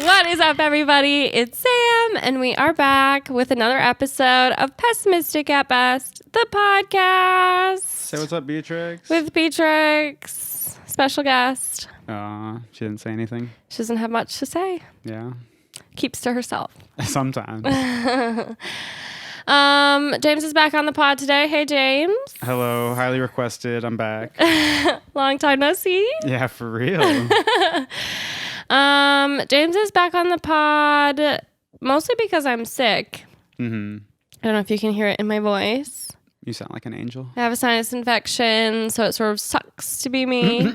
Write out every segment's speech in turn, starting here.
What is up, everybody? It's Sam, and we are back with another episode of Pessimistic at Best, the podcast. Say what's up, Beatrix. With Beatrix, special guest. She didn't say anything. She doesn't have much to say. Yeah. Keeps to herself. Sometimes. James is back on the pod today. Hey, James. Hello, highly requested. I'm back. Long time no see. Yeah, for real. James is back on the pod mostly because I'm sick. Mm-hmm. I don't know if you can hear it in my voice. You sound like an angel. I have a sinus infection, so it sort of sucks to be me.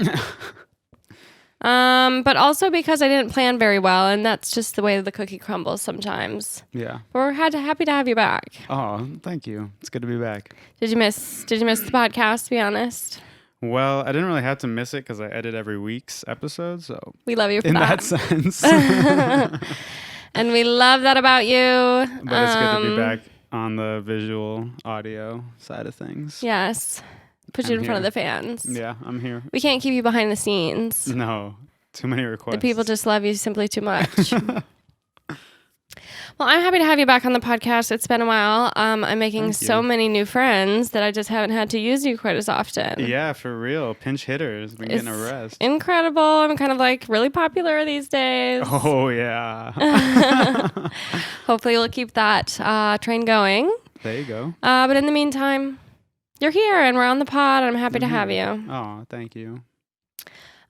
But also because I didn't plan very well, and that's just the way the cookie crumbles sometimes. Yeah. But we're happy to have you back. Oh, thank you. It's good to be back. Did you miss the podcast, to be honest? Well, I didn't really have to miss it because I edit every week's episode, so We love you for in that. that sense. And we love that about you. But it's good to be back on the visual audio side of things. Yes. Put you in front of the fans. Yeah, I'm here. We can't keep you behind the scenes. No, too many requests. The people just love you simply too much. Well, I'm happy to have you back on the podcast. It's been a while. I'm making so many new friends that I just haven't had to use you quite as often. Yeah, for real. Pinch hitters. Been getting a rest. Incredible. I'm kind of like really popular these days. Oh, yeah. Hopefully we'll keep that train going. There you go. But in the meantime, you're here and we're on the pod and I'm happy to have you. Oh, thank you.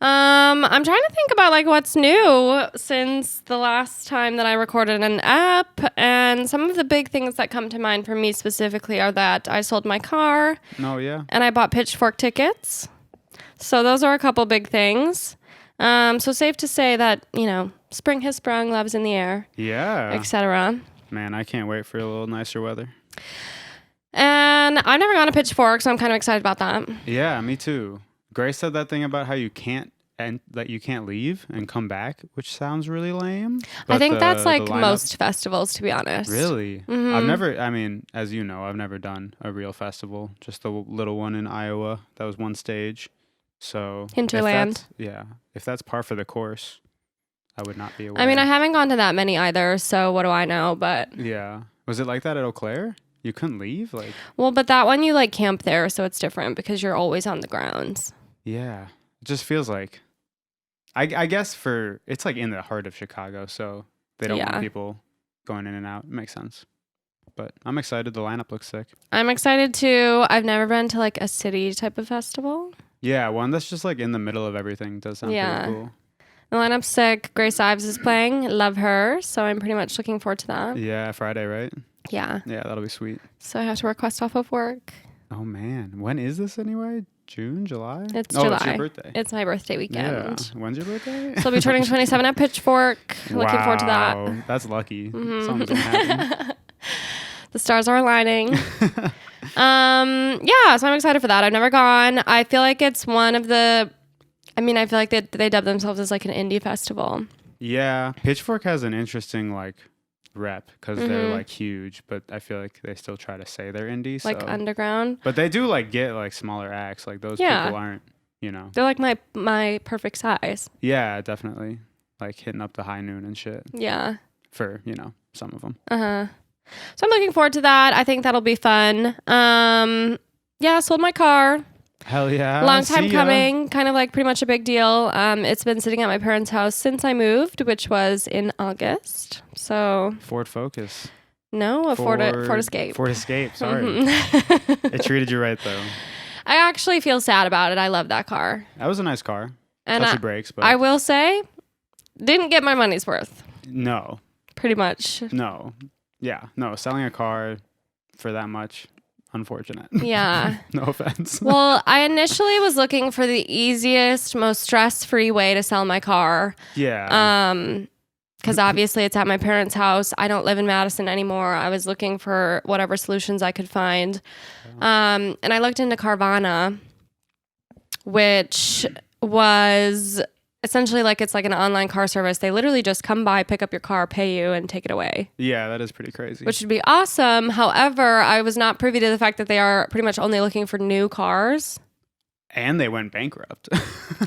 I'm trying to think about like what's new since the last time that I recorded an app, and some of the big things that come to mind for me specifically are that I sold my car. Oh, yeah. And I bought Pitchfork tickets. So those are a couple big things. So safe to say that, spring has sprung, love's in the air. Yeah. Etc. Man, I can't wait for a little nicer weather. And I've never gone to Pitchfork, so I'm kind of excited about that. Yeah, me too. Grace said that thing about how you can't leave and come back, which sounds really lame. I think that's like most festivals, to be honest. Really? Mm-hmm. As you know, I've never done a real festival, just the little one in Iowa. That was one stage. So Hinterland. If that's par for the course, I would not be aware. I mean, I haven't gone to that many either, so what do I know? But yeah. Was it like that at Eau Claire? You couldn't leave? Well, but that one you like camp there, so it's different because you're always on the grounds. Yeah. It just feels like, I guess it's like in the heart of Chicago, so they don't want people going in and out. It makes sense. But I'm excited. The lineup looks sick. I'm excited too. I've never been to like a city type of festival. Yeah, one that's just like in the middle of everything does sound pretty cool. The lineup's sick. Grace Ives is playing. Love her. So I'm pretty much looking forward to that. Yeah, Friday, right? Yeah. Yeah, that'll be sweet. So I have to request off of work. Oh, man. When is this anyway? June? July? It's July. It's your birthday. It's my birthday weekend. Yeah. When's your birthday? So I'll be turning 27 at Pitchfork. Looking forward to that. That's lucky. Mm-hmm. Something's gonna happen. The stars are aligning. So I'm excited for that. I've never gone. I feel like it's one of the... I feel like they dub themselves as like an indie festival. Yeah. Pitchfork has an interesting rep because they're like huge, but I feel like they still try to say they're indie. Like underground. But they do get smaller acts. Like those people aren't, They're like my perfect size. Yeah, definitely. Like hitting up the high noon and shit. Yeah. For, some of them. Uh-huh. So I'm looking forward to that. I think that'll be fun. Sold my car. Hell yeah. Long time coming. Kind of like pretty much a big deal. It's been sitting at my parents' house since I moved, which was in August. So Ford Focus. No, Ford Escape. Ford Escape, sorry. It treated you right though. I actually feel sad about it. I love that car. That was a nice car. And Touchy brakes, but I will say, didn't get my money's worth. No. Pretty much. No. Yeah. No, selling a car for that much, unfortunate. Yeah. No offense. Well, I initially was looking for the easiest, most stress-free way to sell my car. Yeah. Because obviously it's at my parents' house. I don't live in Madison anymore. I was looking for whatever solutions I could find. And I looked into Carvana, which was essentially it's like an online car service. They literally just come by, pick up your car, pay you, and take it away. Yeah, that is pretty crazy. Which would be awesome. However, I was not privy to the fact that they are pretty much only looking for new cars. And they went bankrupt.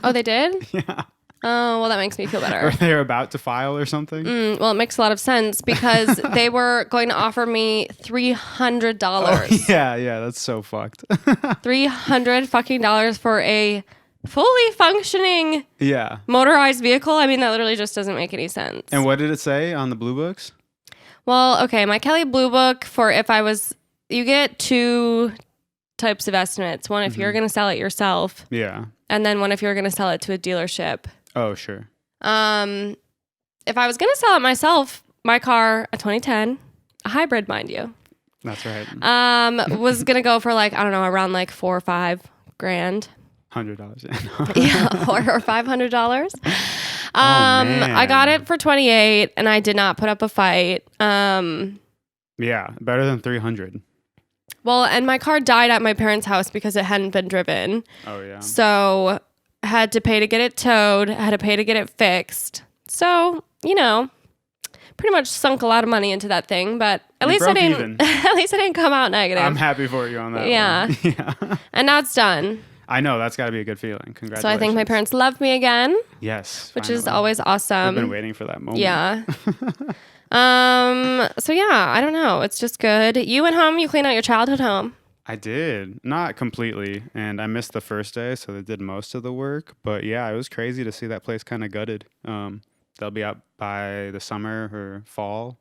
Oh, they did? Yeah. Oh, well, that makes me feel Or better. they're about to file or something. Well, it makes a lot of sense because they were going to offer me $300. Oh, yeah, that's so fucked. $300 fucking dollars for a fully functioning Yeah. motorized vehicle. I mean, that literally just doesn't make any sense. And what did it say on the blue books? Well, okay, my Kelly Blue Book for you get two types of estimates. One if you're going to sell it yourself. Yeah. And then one if you're going to sell it to a dealership. Oh, sure. If I was going to sell it myself, my car, a 2010, a hybrid, mind you. That's right. Was going to go for like, I don't know, around like $4 or $5 grand. $100. Yeah, or $500. Man. I got it for 28 and I did not put up a fight. Yeah, better than 300. Well, and my car died at my parents' house because it hadn't been driven. Oh, yeah. So had to pay to get it towed, had to pay to get it fixed. So, pretty much sunk a lot of money into that thing, but at least I didn't come out negative. I'm happy for you on that. Yeah. One. Yeah. And now it's done. I know, that's got to be a good feeling. Congratulations. So I think my parents love me again. Yes. Which is finally. always awesome. I've been waiting for that moment. Yeah. So yeah, I don't know. It's just good. You went home, you cleaned out your childhood home. I did. Not completely. And I missed the first day, so they did most of the work. But yeah, it was crazy to see that place kind of gutted. They'll be out by the summer or fall.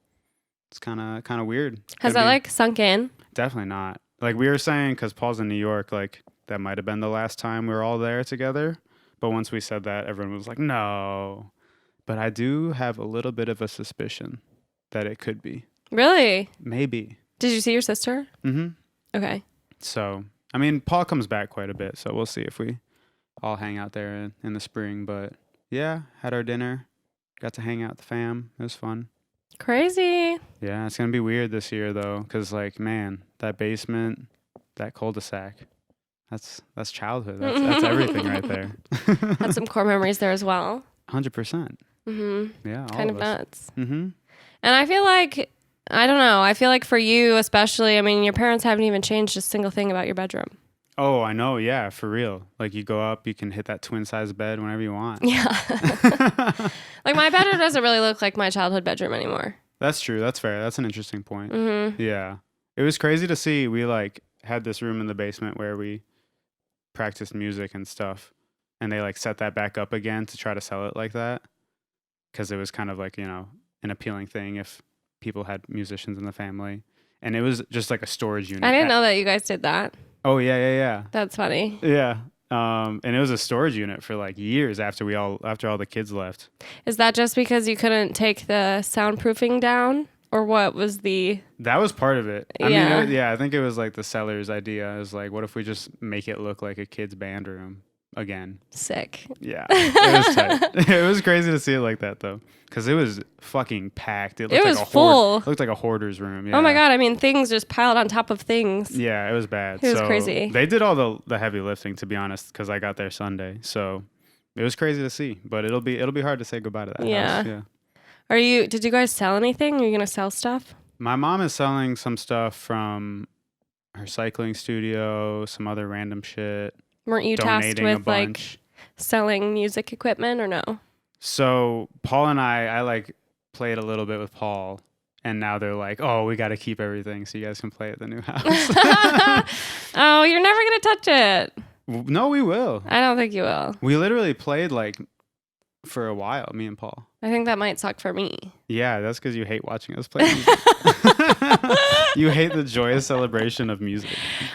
It's kind of weird. Has that like sunk in? Definitely not. Like we were saying, because Paul's in New York, like that might have been the last time we were all there together. But once we said that, everyone was like, no. But I do have a little bit of a suspicion that it could be. Really? Maybe. Did you see your sister? Mm-hmm. Okay. So, I mean, Paul comes back quite a bit, so we'll see if we all hang out there in the spring. But yeah, had our dinner, got to hang out with the fam. It was fun. Crazy. Yeah, it's going to be weird this year, though, because, like, man, that basement, that cul-de-sac, that's childhood. That's everything right there. Had some core memories there as well. 100%. Mm-hmm. Yeah, all kind of us. nuts. Mm-hmm. And I feel like, I don't know, I feel like for you especially, I mean, your parents haven't even changed a single thing about your bedroom. Oh, I know. Yeah, for real. Like you go up, you can hit that twin size bed whenever you want. Yeah. Like my bedroom doesn't really look like my childhood bedroom anymore. That's true. That's fair. That's an interesting point. Mm-hmm. Yeah. It was crazy to see. We like had this room in the basement where we practiced music and stuff. And they like set that back up again to try to sell it like that. Because it was kind of like, an appealing thing if people had musicians in the family. And it was just like a storage unit. I didn't know that you guys did that. Oh, yeah. That's funny. Yeah. And it was a storage unit for like years after all the kids left. Is that just because you couldn't take the soundproofing down? Or what was That was part of it. I Yeah. mean, I think it was like the seller's idea. It was like, what if we just make it look like a kid's band room again? Sick. Yeah. It was tight. It was crazy to see it like that though. Because it was fucking packed. It was full. It looked like a hoarder's room. Yeah. Oh my God. I mean, things just piled on top of things. Yeah, it was bad. It was crazy. They did all the heavy lifting, to be honest, because I got there Sunday. So it was crazy to see. But it'll be hard to say goodbye to that house. Yeah. Did you guys sell anything? Are you going to sell stuff? My mom is selling some stuff from her cycling studio, some other random shit. Weren't you tasked with like selling music equipment or no? So Paul and I like played a little bit with Paul, and now they're like, oh, we got to keep everything so you guys can play at the new house. Oh, you're never going to touch it. No, we will. I don't think you will. We literally played like for a while, me and Paul. I think that might suck for me. Yeah, that's because you hate watching us play music. You hate the joyous celebration of music.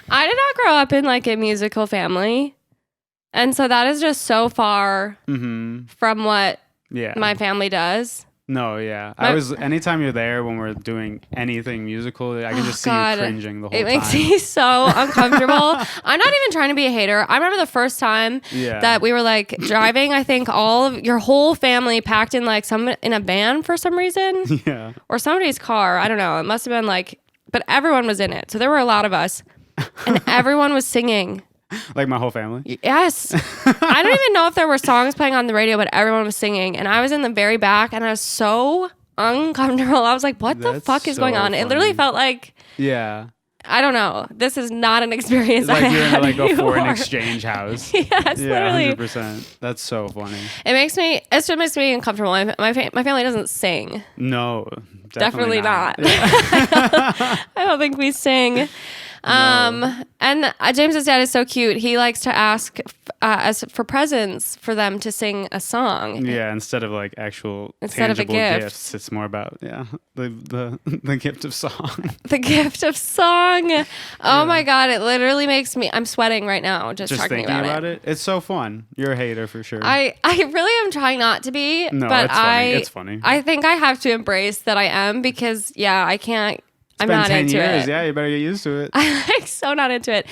I did not grow up in like a musical family. And so that is just so far from what my family does. No, yeah. Anytime you're there when we're doing anything musical, I can just see you cringing the whole time. It makes me so uncomfortable. I'm not even trying to be a hater. I remember the first time that we were like driving, I think all of your whole family packed in like in a van for some reason. Yeah. Or somebody's car. I don't know. It must have been like, but everyone was in it. So there were a lot of us and everyone was singing. Like my whole family? Yes. I don't even know if there were songs playing on the radio, but everyone was singing. And I was in the very back and I was so uncomfortable. I was like, what the fuck is going on? Funny. It literally felt like... Yeah. I don't know. This is not an experience It's like I you're in had like a foreign anymore. exchange house. Yes, Yeah, literally. 100%. That's so funny. It still makes me uncomfortable. My family doesn't sing. No, Definitely not. Yeah. I don't think we sing. And James's dad is so cute. He likes to ask as for presents for them to sing a song. Yeah, instead of like actual Instead of a tangible gift. gifts, it's more about the gift of song. The gift of song. Oh my God. It literally makes me, I'm sweating right now just talking thinking about it. It's so fun. You're a hater for sure. I really am trying not to be, No, but it's funny. It's funny. I think I have to embrace that I am because I can't. I'm been not 10 into years. it. Yeah, you better get used to it. I'm like so not into it.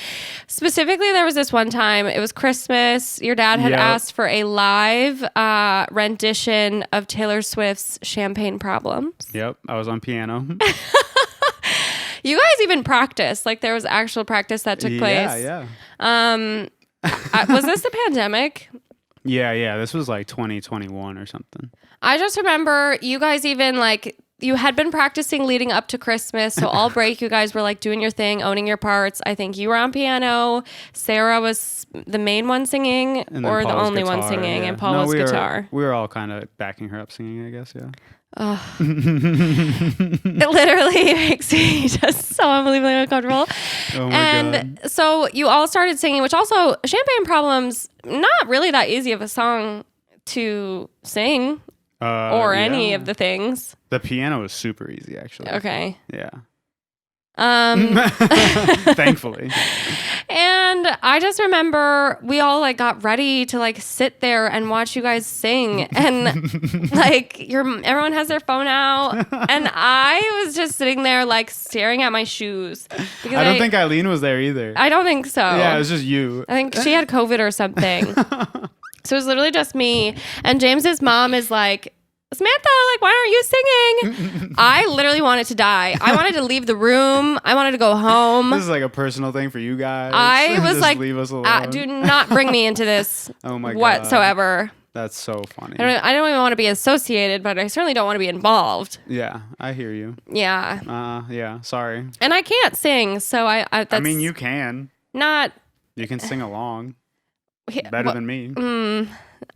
Specifically, there was this one time. It was Christmas. Your dad had asked for a live rendition of Taylor Swift's "Champagne Problems." Yep, I was on piano. You guys even practiced. Like there was actual practice that took place. Yeah. Was this the pandemic? Yeah. This was like 2021 or something. I just remember you guys even like you had been practicing leading up to Christmas. So all break, you guys were like doing your thing, owning your parts. I think you were on piano. Sarah was the main one singing or the Paul's only one guitar, singing, yeah. and Paul was guitar. We were all kind of backing her up singing, I guess, yeah. It literally makes me just so unbelievably uncomfortable. Oh my and God. so you all started singing, which also Champagne Problems, not really that easy of a song to sing or any of the things. The piano was super easy, actually. Okay. Yeah. Thankfully. Thankfully. And I just remember we all like got ready to like sit there and watch you guys sing, and like everyone has their phone out, and I was just sitting there like staring at my shoes. Because I don't think Eileen was there either. I don't think so. Yeah, it was just you. I think she had COVID or something. So it was literally just me. And James's mom is like, Samantha, like, why aren't you singing? I literally wanted to die. I wanted to leave the room. I wanted to go home. This is like a personal thing for you guys. I was Just like, leave us alone. do not bring me into this Oh my God. whatsoever. That's so funny. I don't even want to be associated, but I certainly don't want to be involved. Yeah, I hear you. Yeah. Yeah, sorry. And I can't sing, so that's I mean, you can. not. You can sing along. Better than me.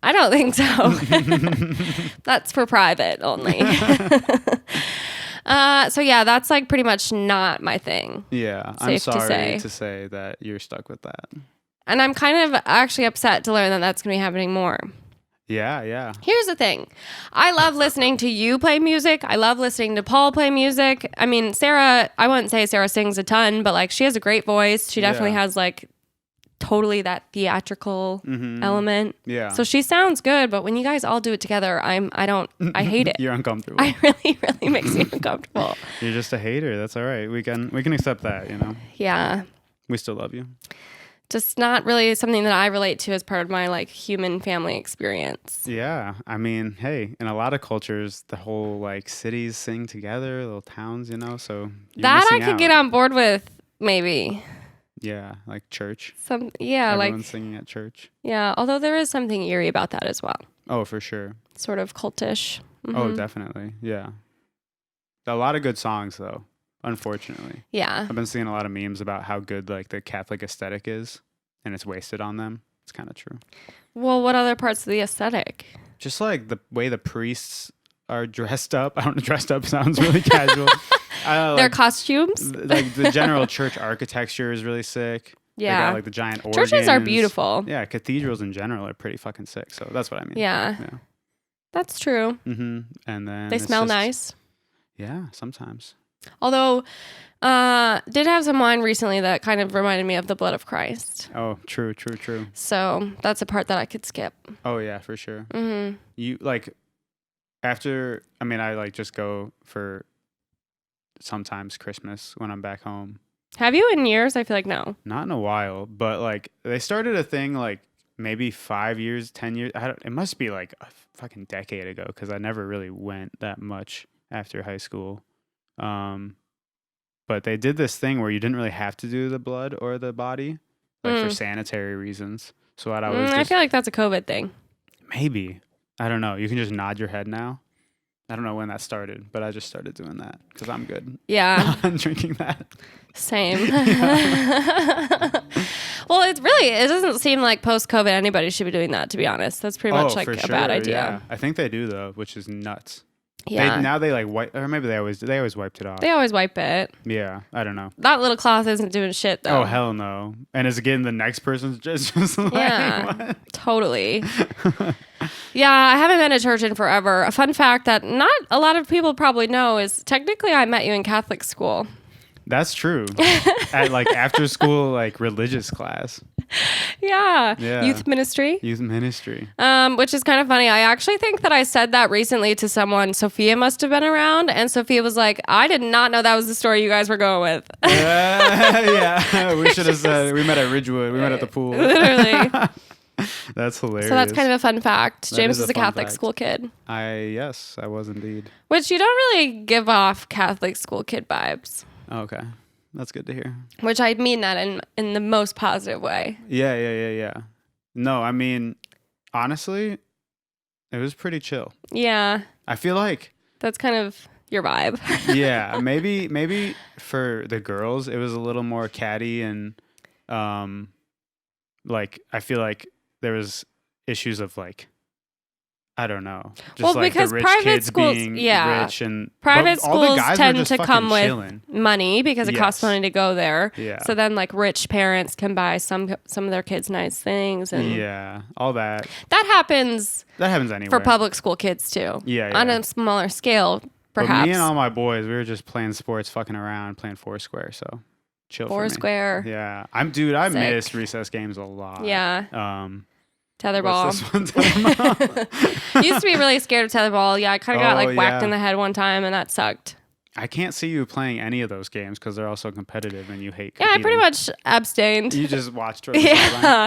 I don't think so. That's for private only. So yeah, that's like pretty much not my thing. Yeah, I'm Safe to sorry say. to say that you're stuck with that. And I'm kind of actually upset to learn that that's going to be happening more. Yeah. Here's the thing. I love listening to you play music. I love listening to Paul play music. I mean, Sarah, I wouldn't say Sarah sings a ton, but like she has a great voice. She definitely has like totally that theatrical element. Yeah. So she sounds good, but when you guys all do it together, I hate it. You're uncomfortable. I really makes me uncomfortable. You're just a hater. That's all right. We can accept that, you know. Yeah. We still love you. Just not really something that I relate to as part of my like human family experience. Yeah. I mean, hey, in a lot of cultures, the whole like cities sing together, little towns, you know, so that I could get on board with, maybe. Yeah, like church. Everyone's singing at church. Yeah, although there is something eerie about that as well. Oh, for sure. Sort of cultish. Oh, definitely. Yeah. A lot of good songs, though, unfortunately. Yeah. I've been seeing a lot of memes about how good like the Catholic aesthetic is, and it's wasted on them. It's kind of true. Well, what other parts of the aesthetic? Just like the way the priests are dressed up. I don't know, dressed up sounds really casual. Their costumes? Like the general church architecture is really sick. Yeah. They got like the giant organs. Churches are beautiful. Yeah, cathedrals in general are pretty fucking sick. So that's what I mean. Yeah. That's true. And then they smell nice. Yeah, sometimes. Although, did have some wine recently that kind of reminded me of the blood of Christ. Oh, true. So that's a part that I could skip. Oh yeah, for sure. Mm-hmm. You like after? I mean, I like just go for sometimes Christmas when I'm back home. Have you in years? I feel like no. Not in a while, but like they started a thing like maybe 5 years, 10 years. It must be like a fucking decade ago because I never really went that much after high school. But they did this thing where you didn't really have to do the blood or the body, like for sanitary reasons. So what I feel like that's a COVID thing. Maybe. I don't know. You can just nod your head now. I don't know when that started, but I just started doing that because I'm good. Yeah. I'm drinking that. Same. Well, it doesn't seem like post-COVID anybody should be doing that, to be honest. That's pretty much like a bad idea. Yeah. I think they do though, which is nuts. Yeah. Now they like wipe, or maybe they always wiped it off. They always wipe it. Yeah, I don't know. That little cloth isn't doing shit though. Oh hell no! And it's again the next person's just like, yeah, what? Totally. Yeah, I haven't been to church in forever. A fun fact that not a lot of people probably know is technically I met you in Catholic school. That's true. At like after school like religious class. Yeah. Youth ministry. Which is kind of funny. I actually think that I said that recently to someone. Sophia must have been around, and Sophia was like, I did not know that was the story you guys were going with. Yeah. We should have said we met at Ridgewood. We met at the pool. Literally. That's hilarious. So that's kind of a fun fact. James is a Catholic fact. school kid. Yes, I was indeed. Which you don't really give off Catholic school kid vibes. Okay. That's good to hear. Which I mean that in the most positive way. Yeah. No, I mean, honestly, it was pretty chill. Yeah. I feel like that's kind of your vibe. Yeah, maybe for the girls it was a little more catty and like I feel like there was issues of like I don't know. Just like because the rich private kids schools, being yeah, rich and private all the schools guys were tend just to come with chilling. money because it costs money to go there. Yeah. So then, like, rich parents can buy some of their kids nice things, and yeah, all that. That happens anywhere for public school kids too. Yeah. On a smaller scale, perhaps. But me and all my boys, we were just playing sports, fucking around, playing Foursquare. So chill. Foursquare. For me. Yeah, I Sick. miss recess games a lot. Yeah. Tetherball. What's this one? Tetherball? Used to be really scared of tetherball. Yeah, I kind of got like whacked yeah. in the head one time, and that sucked. I can't see you playing any of those games because they're all so competitive and you hate Yeah, competing. I pretty much abstained. You just watched. Yeah,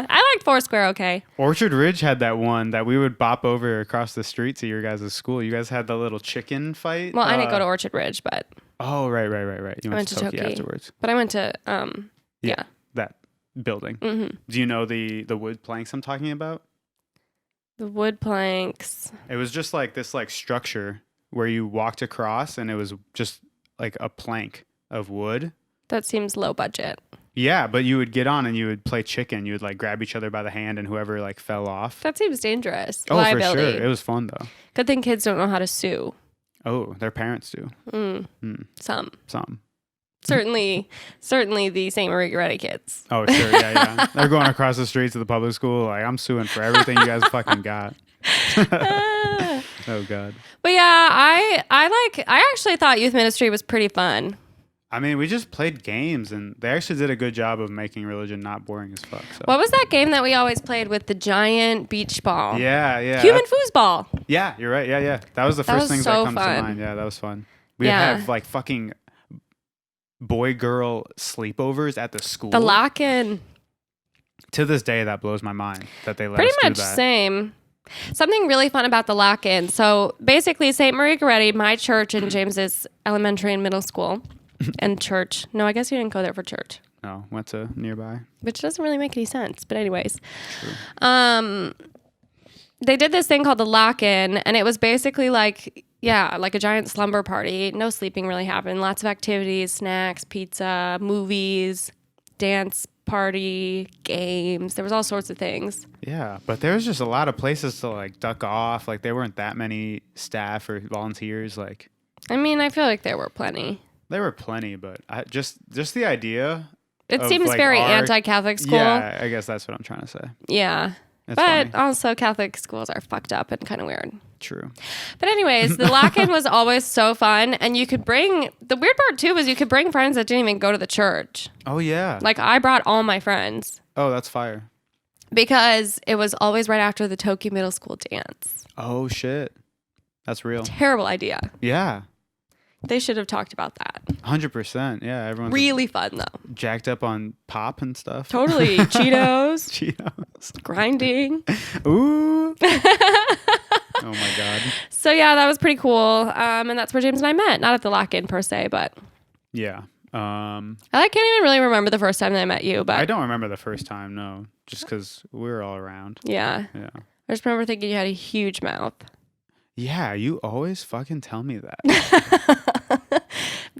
I liked Foursquare. Okay. Orchard Ridge had that one that we would bop over across the street to your guys' school. You guys had the little chicken fight. Well, I didn't go to Orchard Ridge, but oh right. You went to Toki afterwards. But I went to yeah. that building. Mm-hmm. Do you know the wood planks I'm talking about? The wood planks. It was just like this like structure where you walked across and it was just like a plank of wood. That seems low budget. Yeah, but you would get on and you would play chicken. You would like grab each other by the hand and whoever like fell off. That seems dangerous. Oh, Liability. for sure. It was fun though. Good thing kids don't know how to sue. Oh, their parents do. Some. Certainly the St. Marie Goretti kids. Oh, sure. Yeah. They're going across the streets of the public school. Like, I'm suing for everything you guys fucking got. Oh, God. But yeah, I actually thought youth ministry was pretty fun. I mean, we just played games and they actually did a good job of making religion not boring as fuck. So. What was that game that we always played with the giant beach ball? Yeah. Human foosball. Yeah, you're right. Yeah. That was the first thing that comes to mind. Yeah, that was fun. We have like fucking boy-girl sleepovers at the school. The lock-in. To this day, that blows my mind that they let Pretty us do much that. same. Something really fun about the lock-in. So basically, St. Marie Goretti, my church in James's elementary and middle school, and church. No, I guess you didn't go there for church. No, went to nearby. Which doesn't really make any sense. But anyways. True. They did this thing called the lock-in, and it was basically like a giant slumber party. No sleeping really happened. Lots of activities, snacks, pizza, movies, dance party, games. There was all sorts of things. Yeah, but there was just a lot of places to like duck off. Like there weren't that many staff or volunteers. Like, I mean, I feel like there were plenty. There were plenty, but just the idea. It seems like very anti-Catholic school. Yeah, I guess that's what I'm trying to say. Yeah. It's but funny. Also Catholic schools are fucked up and kind of weird. True. But anyways, the lock-in was always so fun. And you could bring, the weird part too was you could bring friends that didn't even go to the church. Oh, yeah. Like I brought all my friends. Oh, that's fire. Because it was always right after the Toki Middle School dance. Oh, shit. That's real. Terrible idea. Yeah. They should have talked about that. 100%. Yeah, everyone's really fun though. Jacked up on pop and stuff. Totally. Cheetos. Cheetos. Grinding. Ooh. Oh my God. So yeah, that was pretty cool. And that's where James and I met. Not at the lock-in per se, but yeah. I can't even really remember the first time that I met you, but I don't remember the first time, no. Just because we were all around. Yeah. I just remember thinking you had a huge mouth. Yeah, you always fucking tell me that.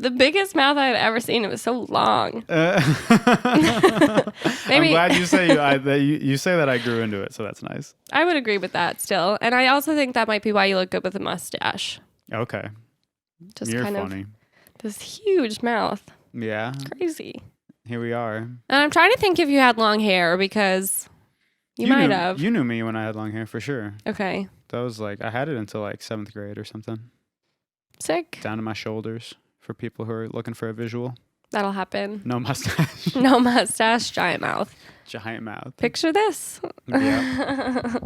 the biggest mouth I had ever seen. It was so long. I'm Maybe glad you say you say that I grew into it, so that's nice. I would agree with that still. And I also think that might be why you look good with a mustache. Okay. Just You're kind funny. of this huge mouth. Yeah. Crazy. Here we are. And I'm trying to think if you had long hair because you might have. You knew me when I had long hair for sure. Okay. That was like, I had it until like 7th grade or something. Sick. Down to my shoulders for people who are looking for a visual. That'll happen. No mustache. No mustache, giant mouth. Giant mouth. Picture this. Yeah.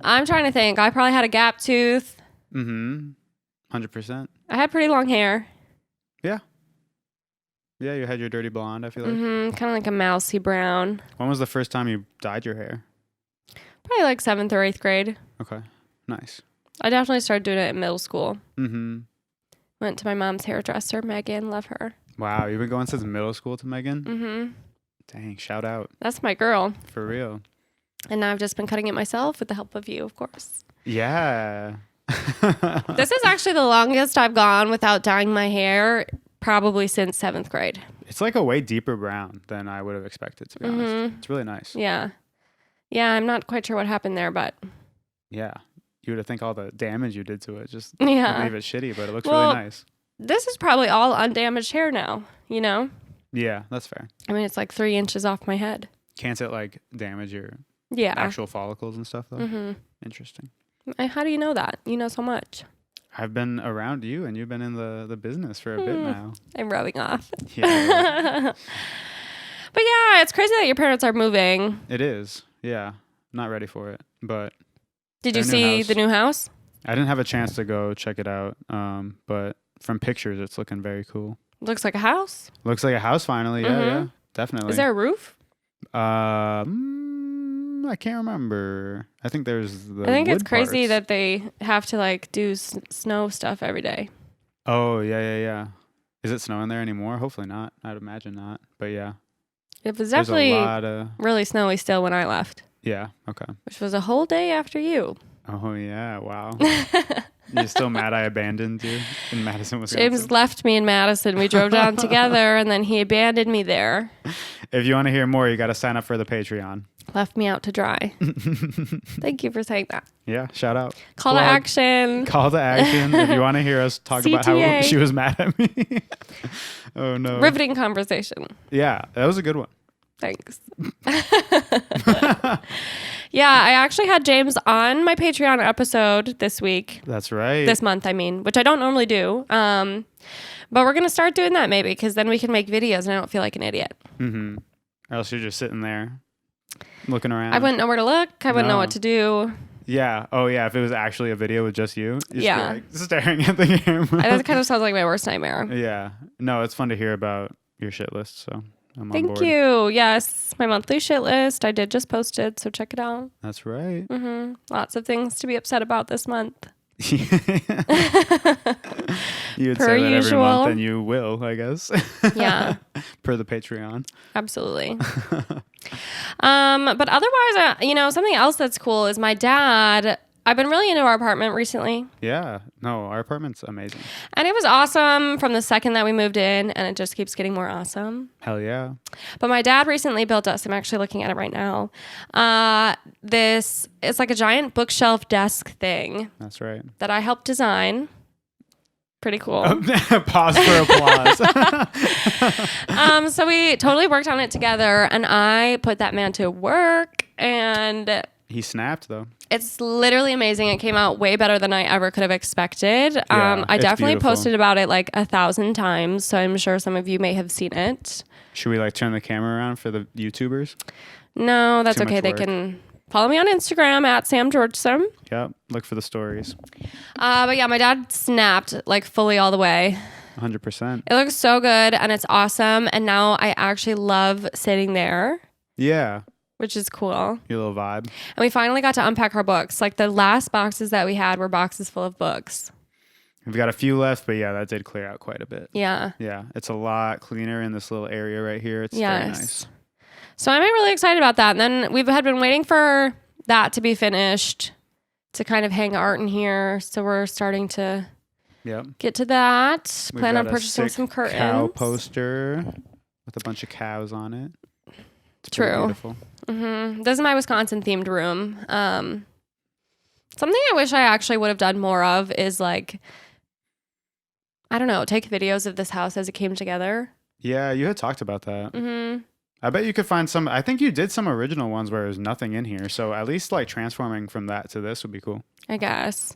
I'm trying to think. I probably had a gap tooth. 100%. I had pretty long hair. Yeah. Yeah, you had your dirty blonde, I feel like. Kind of like a mousy brown. When was the first time you dyed your hair? Probably like 7th or 8th grade. Okay. Nice. I definitely started doing it in middle school. Mm-hmm. Went to my mom's hairdresser, Megan. Love her. Wow, you've been going since middle school to Megan? Mm-hmm. Dang, shout out. That's my girl. For real. And now I've just been cutting it myself with the help of you, of course. Yeah. This is actually the longest I've gone without dyeing my hair, probably since 7th grade. It's like a way deeper brown than I would have expected, to be honest. It's really nice. Yeah. Yeah, I'm not quite sure what happened there, but... Yeah. You would have think all the damage you did to it just Yeah. leave it shitty, but it looks really nice. This is probably all undamaged hair now, you know? Yeah, that's fair. I mean, it's like 3 inches off my head. Can't it like damage your Yeah. actual follicles and stuff though? Mm-hmm. Interesting. How do you know that? You know so much. I've been around you and you've been in the business for a bit now. I'm rubbing off. Yeah. But yeah, it's crazy that your parents are moving. It is. Yeah. Not ready for it. But Did you their new see house. the new house? I didn't have a chance to go check it out. But from pictures it's looking very cool. Looks like a house. Looks like a house finally. Yeah, yeah. Definitely. Is there a roof? I can't remember. I think there's the I think it's wood crazy parts. that they have to like do snow stuff every day. Oh, yeah. Is it snowing there anymore? Hopefully not. I'd imagine not. But yeah. It was There's definitely a lot of... really snowy still when I left, Yeah, okay. which was a whole day after you. Oh, yeah, wow. You're still mad I abandoned you in Madison, Wisconsin? James left me in Madison. We drove down together, and then he abandoned me there. If you want to hear more, you got to sign up for the Patreon. Left me out to dry. Thank you for saying that. Yeah, shout out. Call to action. Call to action. If you want to hear us talk about how CTA. she was mad at me. Oh, no. Riveting conversation. Yeah, that was a good one. Thanks. Yeah, I actually had James on my Patreon episode this week. That's right. This month, I mean, which I don't normally do. But we're going to start doing that maybe because then we can make videos and I don't feel like an idiot. Mm-hmm. Or else you're just sitting there looking around. I wouldn't know where to look. I wouldn't know No. what to do. Yeah. Oh, yeah. If it was actually a video with just you, you'd Yeah. be like staring at the camera. That kind of sounds like my worst nightmare. Yeah. No, it's fun to hear about your shit list. So I'm on Thank board. you. Yes, my monthly shit list. I did just post it, so check it out. That's right. Lots of things to be upset about this month. You would Per say that every usual. month, and you will, I guess. Yeah. Per the Patreon. Absolutely. But otherwise, something else that's cool is my dad. I've been really into our apartment recently. Yeah. No, our apartment's amazing. And it was awesome from the second that we moved in, and it just keeps getting more awesome. Hell yeah. But my dad recently built us, I'm actually looking at it right now. It's like a giant bookshelf desk thing That's right. that I helped design. Pretty cool. Pause for applause. So we totally worked on it together, and I put that man to work, and He snapped, though. it's literally amazing. It came out way better than I ever could have expected. I it's definitely beautiful. posted about it like 1,000 times, so I'm sure some of you may have seen it. Should we turn the camera around for the YouTubers? No, that's Too okay. much They work. can follow me on Instagram at Sam Georgeson. Yep. Look for the stories. But yeah, my dad snapped like fully all the way. 100%. It looks so good and it's awesome. And now I actually love sitting there, Yeah. which is cool. Your little vibe. And we finally got to unpack our books. Like the last boxes that we had were boxes full of books. We've got a few left, but yeah, that did clear out quite a bit. Yeah. Yeah. It's a lot cleaner in this little area right here. It's very Yes. nice. So I'm really excited about that. And then we had been waiting for that to be finished to kind of hang art in here. So we're starting to Yep. get to that. We've Plan got on a purchasing sick some curtains. cow poster with a bunch of cows on it. It's pretty True. beautiful. This is my Wisconsin themed room. Something I wish I actually would have done more of is like, I don't know, take videos of this house as it came together. Yeah, you had talked about that. Mm-hmm. I bet you could find some. I think you did some original ones where there's nothing in here. So at least like transforming from that to this would be cool. I guess.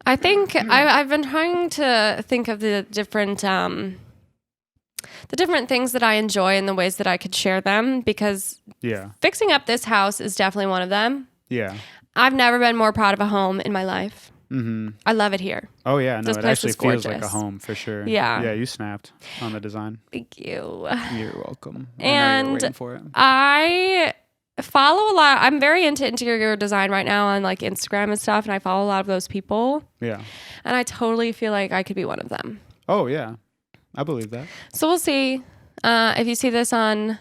I think I've been trying to think of the different things that I enjoy and the ways that I could share them, because fixing up this house is definitely one of them. Yeah. I've never been more proud of a home in my life. Mm-hmm. I love it here. Oh yeah, no, This it place actually is feels like a gorgeous. home for sure. Yeah. Yeah, you snapped on the design. Thank you. You're welcome. I know you were And waiting for it. I follow a lot. I'm very into interior design right now on like Instagram and stuff, and I follow a lot of those people. Yeah. And I totally feel like I could be one of them. Oh yeah, I believe that. So we'll see. If you see this on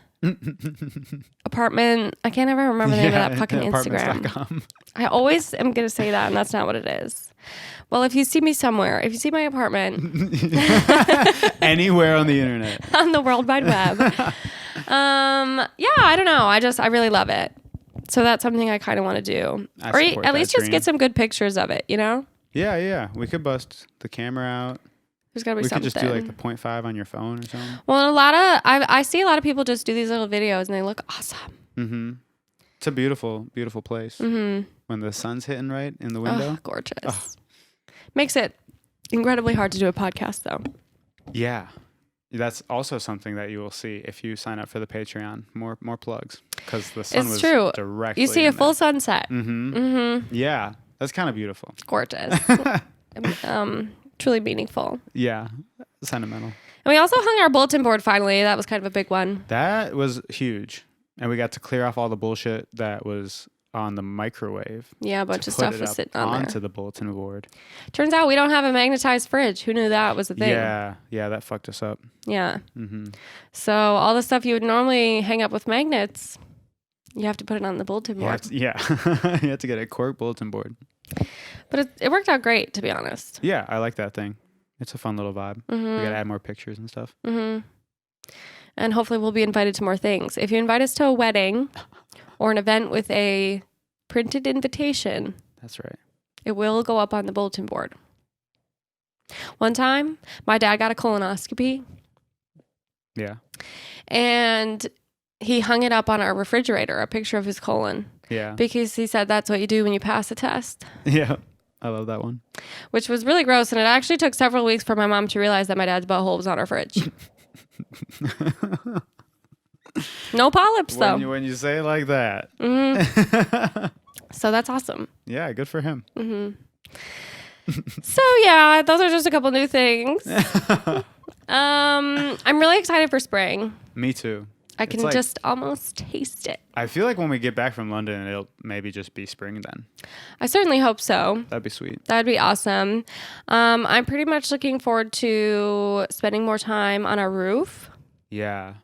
apartment, I can't ever remember the name of that fucking Instagram. Apartments.com. I always am going to say that, and that's not what it is. Well, if you see me somewhere, if you see my apartment Anywhere on the internet. on the World Wide Web, yeah, I don't know. I really love it. So that's something I kind of want to do, or at least just get some good pictures of it. You know? Yeah. We could bust the camera out. There's got to be We something. could just do like the 0.5 on your phone or something. Well, I see a lot of people just do these little videos, and they look awesome. Mm-hmm. It's a beautiful, beautiful place. Mm-hmm. When the sun's hitting right in the window. Oh, gorgeous. Makes it incredibly hard to do a podcast, though. Yeah. That's also something that you will see if you sign up for the Patreon. More plugs. Because the sun was true. directly You see a in full there. sunset. Mm-hmm. Mm-hmm. Yeah. That's kind of beautiful. Gorgeous. Truly meaningful. Yeah. Sentimental. And we also hung our bulletin board finally. That was kind of a big one. That was huge. And we got to clear off all the bullshit that was on the microwave. Yeah, a bunch to of put stuff it was up sitting on onto there. the bulletin board. Turns out we don't have a magnetized fridge. Who knew that was a thing? Yeah, that fucked us up. Yeah. Mm-hmm. So all the stuff you would normally hang up with magnets, you have to put it on the bulletin board. You have to get a cork bulletin board. But it worked out great, to be honest. Yeah, I like that thing. It's a fun little vibe. Mm-hmm. We got to add more pictures and stuff. Mm-hmm. And hopefully we'll be invited to more things. If you invite us to a wedding or an event with a printed invitation, That's right. it will go up on the bulletin board. One time, my dad got a colonoscopy. Yeah. And he hung it up on our refrigerator, a picture of his colon, Yeah. because he said that's what you do when you pass a test, Yeah. I love that one. which was really gross. And it actually took several weeks for my mom to realize that my dad's butthole was on our fridge. No polyps, though. When you say it like that. Mm-hmm. So that's awesome. Yeah, good for him. Mm-hmm. So yeah, those are just a couple new things. I'm really excited for spring. Me too. I can just almost taste it. I feel like when we get back from London, it'll maybe just be spring then. I certainly hope so. That'd be sweet. That'd be awesome. I'm pretty much looking forward to spending more time on our roof. Yeah.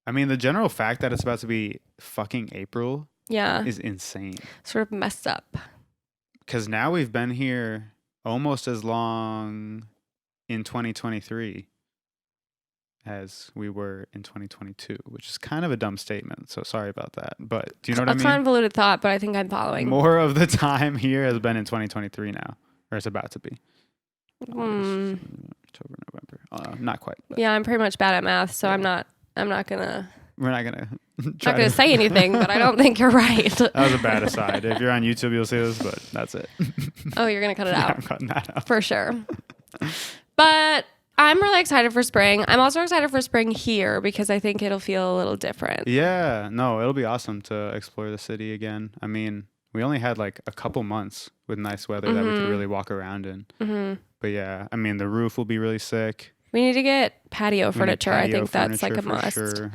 I mean, the general fact that it's about to be fucking April Yeah. is insane. Sort of messed up. Because now we've been here almost as long in 2023 as we were in 2022, which is kind of a dumb statement. So sorry about that. But do you know what I mean? A convoluted thought, but I think I'm following. More of the time here has been in 2023 now, or it's about to be. October, November. Not quite. Yeah, I'm pretty much bad at math, so Yeah. I'm not gonna We're not gonna say anything, but I don't think you're right. That was a bad aside. If you're on YouTube, you'll see this, but that's it. Oh, you're gonna cut it Yeah, out. I'm cutting that out. For sure. But I'm really excited for spring. I'm also excited for spring here because I think it'll feel a little different. Yeah, no, it'll be awesome to explore the city again. I mean, we only had like a couple months with nice weather that we could really walk around in. Mm-hmm. But yeah, I mean, the roof will be really sick. We need to get patio We need furniture. I patio think that's like a furniture for must. sure.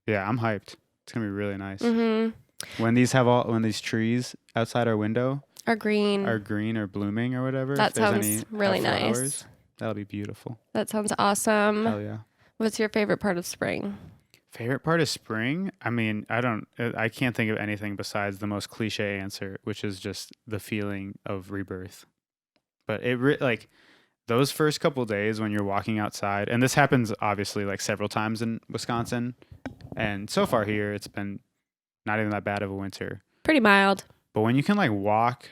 Yeah, I'm hyped. It's gonna be really nice. Mm-hmm. When these trees outside our window Or green. are green or blooming or whatever. That if there's sounds any really have nice. flowers, that'll be beautiful. That sounds awesome. Hell yeah. What's your favorite part of spring? Favorite part of spring? I mean, I can't think of anything besides the most cliche answer, which is just the feeling of rebirth. But those first couple days when you're walking outside, and this happens obviously like several times in Wisconsin, and so far here it's been not even that bad of a winter. Pretty mild. But when you can like walk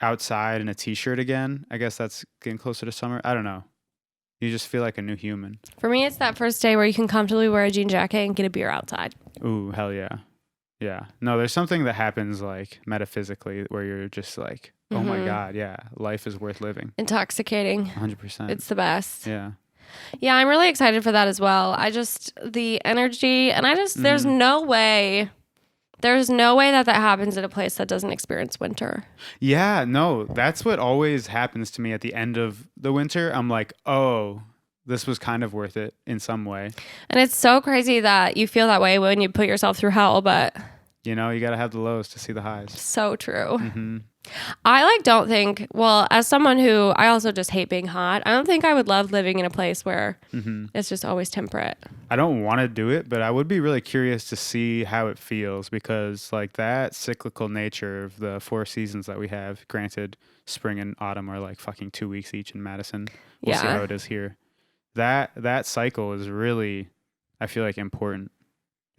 outside in a t-shirt again, I guess that's getting closer to summer. I don't know. You just feel like a new human. For me, it's that first day where you can comfortably wear a jean jacket and get a beer outside. Ooh, hell yeah. Yeah. No, there's something that happens like metaphysically where you're just like, oh my God, yeah, life is worth living. Intoxicating. 100%. It's the best. Yeah. Yeah, I'm really excited for that as well. The energy, and there's no way that happens in a place that doesn't experience winter. Yeah, no, that's what always happens to me at the end of the winter. I'm like, oh, this was kind of worth it in some way. And it's so crazy that you feel that way when you put yourself through hell, but you know, you got to have the lows to see the highs. So true. Mm-hmm. I don't think, well, as someone who, I also just hate being hot, I don't think I would love living in a place where it's just always temperate. I don't want to do it, but I would be really curious to see how it feels because like that cyclical nature of the 4 seasons that we have, granted spring and autumn are like fucking 2 weeks each in Madison. We'll see how it is here. That cycle is really, I feel like, important.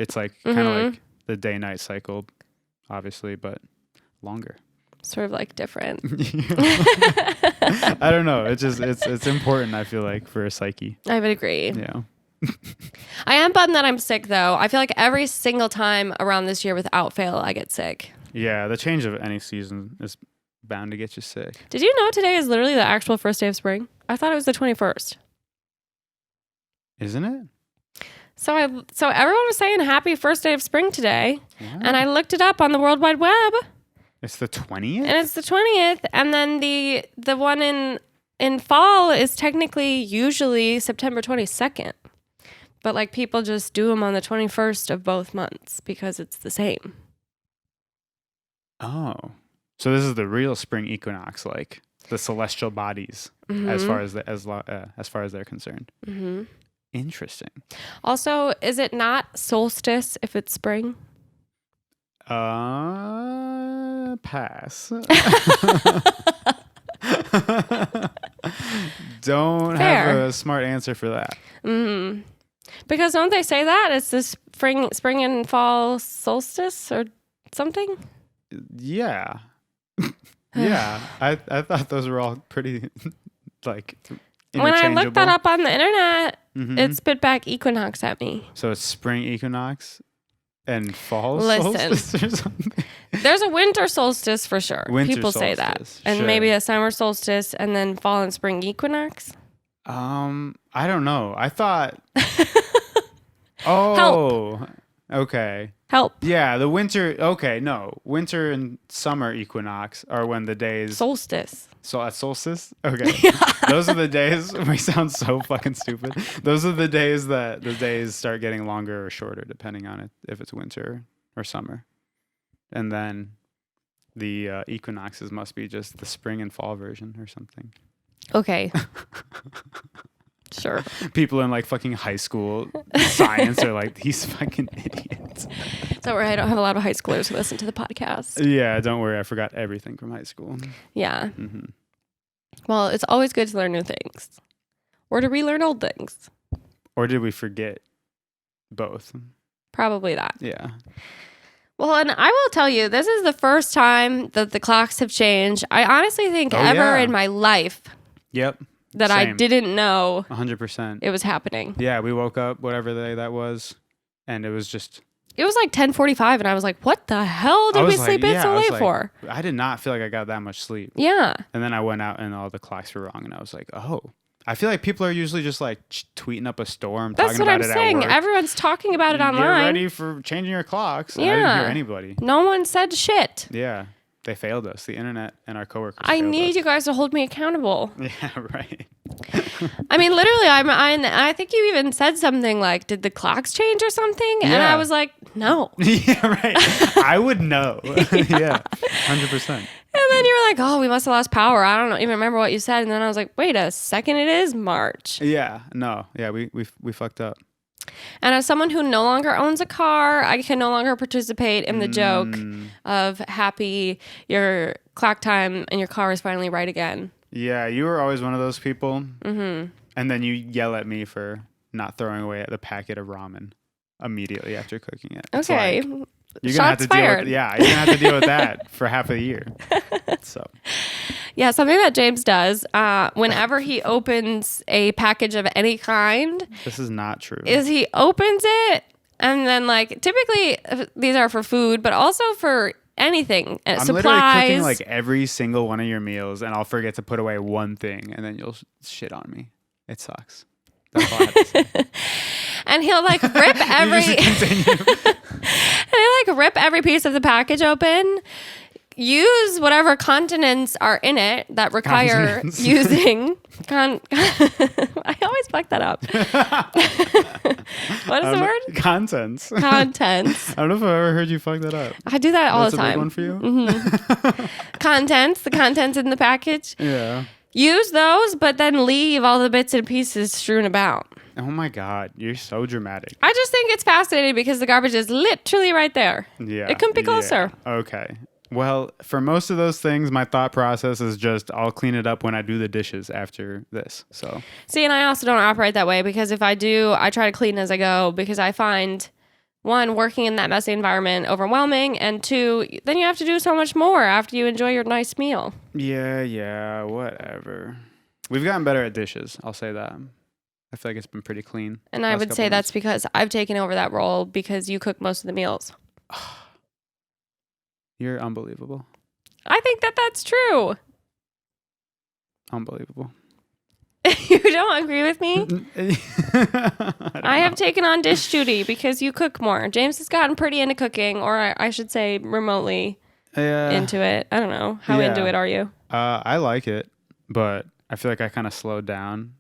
It's like kind of like the day-night cycle, obviously, but longer. Sort of like different. I don't know. It's important, I feel like, for a psyche. I would agree. Yeah. I am bummed that I'm sick, though. I feel like every single time around this year, without fail, I get sick. Yeah, the change of any season is bound to get you sick. Did you know today is literally the actual first day of spring? I thought it was the 21st. Isn't it? So everyone was saying happy first day of spring today, and I looked it up on the World Wide Web. It's the 20th? And it's the 20th, and then the one in fall is technically usually September 22nd. But like people just do them on the 21st of both months because it's the same. Oh. So this is the real spring equinox, like the celestial bodies as far as they're concerned. Mm-hmm. Interesting. Also, is it not solstice if it's spring? Pass. Don't have a smart answer for that. Mm-hmm. Because don't they say that? It's the spring and fall solstice or something? Yeah. Yeah. I thought those were all pretty like when I looked that up on the internet, it spit back equinox at me. So it's spring equinox and fall solstice or something? There's a winter solstice for sure. People say that. And maybe a summer solstice and then fall and spring equinox. I don't know. I thought Help. Okay. Help. Yeah, the winter. Okay, no. Winter and summer equinox are when the days. Solstice. So at solstice? Okay. Those are the days. We sound so fucking stupid. Those are the days that the days start getting longer or shorter, depending on it, if it's winter or summer. And then the equinoxes must be just the spring and fall version or something. Okay. Sure. People in like fucking high school science are like, these fucking idiots. Don't worry, I don't have a lot of high schoolers who listen to the podcast. Yeah, don't worry. I forgot everything from high school. Yeah. Mm-hmm. Well, it's always good to learn new things. Or to relearn old things. Or did we forget both? Probably that. Yeah. Well, and I will tell you, this is the first time that the clocks have changed. I honestly think in my life. Yep. That Same. I didn't know 100%. It was happening. Yeah, we woke up, whatever day that was, and it was just... It was like 10:45, and I was like, what the hell did we sleep in so late for? I did not feel like I got that much sleep. Yeah. And then I went out, and all the clocks were wrong, and I was like, oh. I feel like people are usually just like tweeting up a storm, talking about it at work. That's what I'm saying. Everyone's talking about it online. Get ready for changing your clocks. Yeah. I didn't hear anybody. No one said shit. Yeah. They failed us. The internet and our coworkers I need you guys to hold me accountable. Yeah, right. I mean, literally, I think you even said something like, did the clocks change or something? Yeah. And I was like, no. Yeah, right. I would know. Yeah, 100%. And then you were like, oh, we must have lost power. I don't even remember what you said. And then I was like, wait a second, it is March. Yeah, no. Yeah, we fucked up. And as someone who no longer owns a car, I can no longer participate in the joke of happy, your clock time and your car is finally right again. Yeah, you were always one of those people. Mm-hmm. And then you yell at me for not throwing away the packet of ramen immediately after cooking it. It's Okay. like, you're gonna have to deal with, you're gonna have to deal with that for half a year. So Yeah, something that James does whenever he opens a package of any kind this is not true. is he opens it and then like typically these are for food, but also for anything. I'm supplies. literally cooking like every single one of your meals, and I'll forget to put away one thing, and then you'll shit on me. It sucks. That's all I have to say. And he'll like rip every piece of the package open, use whatever continents are in it that require using. I always fuck that up. What is the word? Contents. Contents. I don't know if I've ever heard you fuck that up. I do that all the time. That's a big one for you? Mm-hmm. The contents in the package. Yeah. Use those, but then leave all the bits and pieces strewn about. Oh my God, you're so dramatic. I just think it's fascinating because the garbage is literally right there. Yeah. It couldn't be closer. Yeah. Okay. Well, for most of those things, my thought process is just I'll clean it up when I do the dishes after this. So see, and I also don't operate that way because if I do, I try to clean as I go because I find one, working in that messy environment overwhelming, and two, then you have to do so much more after you enjoy your nice meal. Yeah, whatever. We've gotten better at dishes. I'll say that. I feel like it's been pretty clean. And I would say that's because I've taken over that role because you cook most of the meals. You're unbelievable. I think that that's true. Unbelievable. You don't agree with me? I have know. taken on dish duty because you cook more. James has gotten pretty into cooking, or I should say remotely into it. I don't know. How into it are you? I like it, but I feel like I kind of slowed down.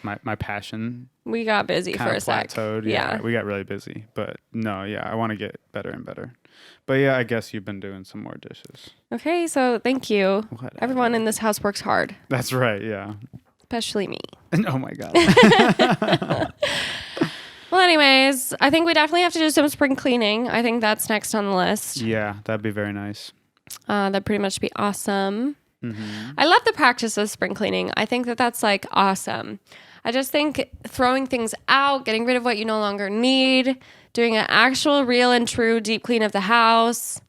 My passion. We got busy for a sec. Plateaued. Yeah, we got really busy. But no, I want to get better and better. But yeah, I guess you've been doing some more dishes. Okay, so thank you. Whatever. Everyone in this house works hard. That's right, yeah. Especially me. Oh my God. Well, anyways, I think we definitely have to do some spring cleaning. I think that's next on the list. Yeah, that'd be very nice. That'd pretty much be awesome. Mm-hmm. I love the practice of spring cleaning. I think that that's like awesome. I just think throwing things out, getting rid of what you no longer need, doing an actual, real and true deep clean of the house,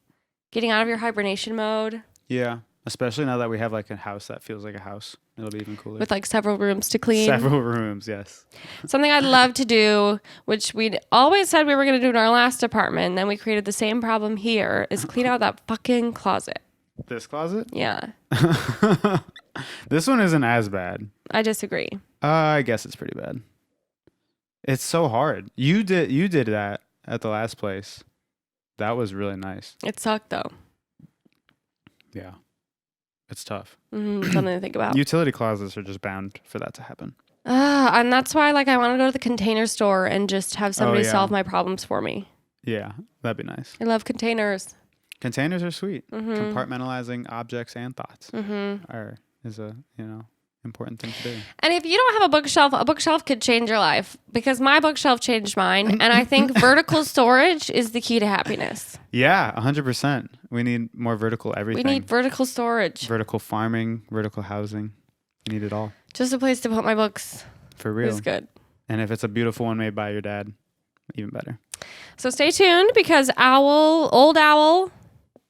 getting out of your hibernation mode. Yeah, especially now that we have like a house that feels like a house. It'll be even cooler. With like several rooms to clean. Several rooms, yes. Something I'd love to do, which we'd always said we were going to do in our last apartment, and then we created the same problem here, is clean out that fucking closet. This closet? Yeah. This one isn't as bad. I disagree. I guess it's pretty bad. It's so hard. You did that at the last place. That was really nice. It sucked though. Yeah. It's tough. Something to think about. Utility closets are just bound for that to happen. And that's why like I want to go to the Container Store and just have somebody solve my problems for me. Yeah, that'd be nice. I love containers. Containers are sweet. Compartmentalizing objects and thoughts is a important thing to do. And if you don't have a bookshelf could change your life because my bookshelf changed mine. And I think vertical storage is the key to happiness. Yeah, 100%. We need more vertical everything. We need vertical storage. Vertical farming, vertical housing. We need it all. Just a place to put my books. For real. It's good. And if it's a beautiful one made by your dad, even better. So stay tuned because Old Owl,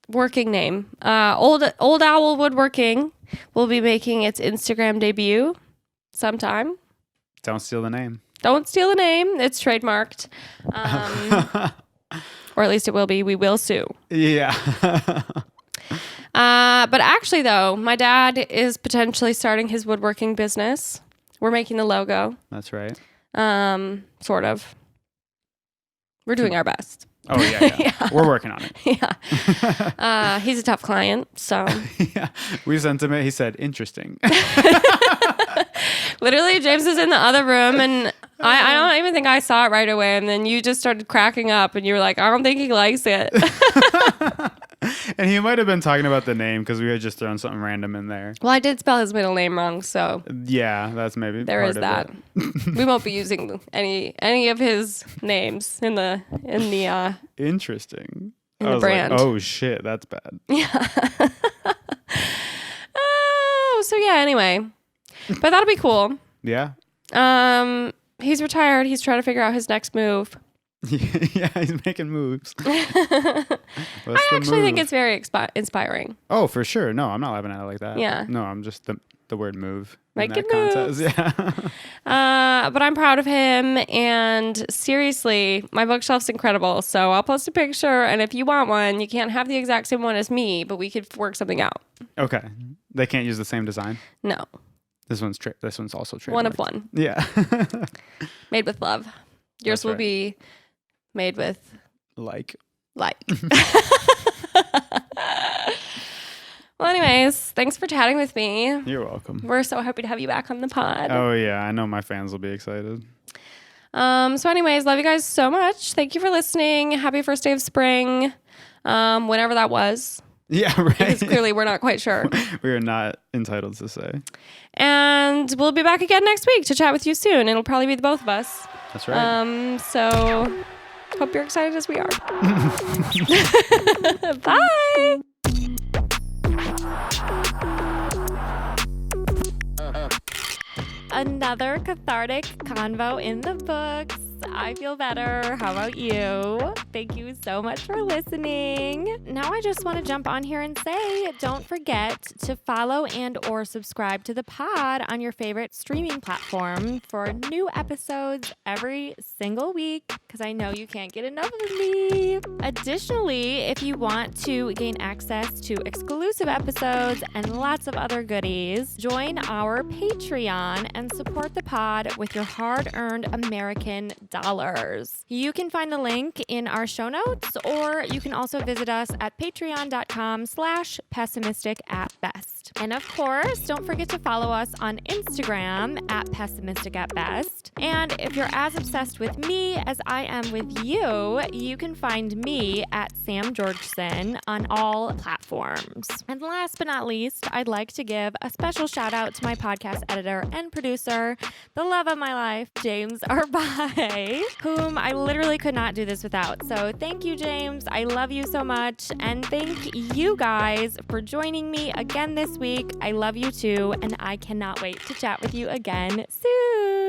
working name, Old Owl Woodworking will be making its Instagram debut sometime. Don't steal the name. Don't steal the name. It's trademarked. Or at least it will be. We will sue. Yeah. But actually, though, my dad is potentially starting his woodworking business. We're making the logo. That's right. Sort of. We're doing our best. Oh, yeah. We're working on it. Yeah. He's a tough client, so. Yeah. We sent him it. He said, interesting. Literally, James was in the other room, and I don't even think I saw it right away. And then you just started cracking up, and you were like, I don't think he likes it. And he might have been talking about the name because we had just thrown something random in there. Well, I did spell his middle name wrong, so. Yeah, that's maybe there part is of that. We won't be using any of his names in the interesting. In the brand. Like, oh shit, that's bad. Yeah. so yeah, anyway. But that'll be cool. Yeah. He's retired. He's trying to figure out his next move. Yeah, he's making moves. I actually think it's very inspiring. Oh, for sure. No, I'm not laughing at it like that. Yeah. No, I'm just the word move. Making moves. Yeah. But I'm proud of him. And seriously, my bookshelf's incredible. So I'll post a picture. And if you want one, you can't have the exact same one as me, but we could work something out. Okay. They can't use the same design? No. This one's also trademarked. One of one. Yeah. Made with love. Yours will be made with like. Well, anyways, thanks for chatting with me. You're welcome. We're so happy to have you back on the pod. Oh yeah, I know my fans will be excited. So anyways, love you guys so much. Thank you for listening. Happy first day of spring. Whenever that was. Yeah, right. Because clearly we're not quite sure. We are not entitled to say. And we'll be back again next week to chat with you soon. It'll probably be the both of us. That's right. So hope you're excited as we are. Bye. Another cathartic convo in the books. I feel better. How about you? Thank you so much for listening. Now I just want to jump on here and say, don't forget to follow and or subscribe to the pod on your favorite streaming platform for new episodes every single week, because I know you can't get enough of me. Additionally, if you want to gain access to exclusive episodes and lots of other goodies, join our Patreon and support the pod with your hard-earned American dollars. You can find the link in our show notes, or you can also visit us at patreon.com/pessimistic@best. And of course, don't forget to follow us on Instagram at pessimistic@best. And if you're as obsessed with me as I am with you, you can find me at Sam Georgeson on all platforms. And last but not least, I'd like to give a special shout out to my podcast editor and producer, the love of my life, James Arbai, whom I literally could not do this without. So thank you, James. I love you so much. And thank you guys for joining me again this week. I love you too. And I cannot wait to chat with you again soon.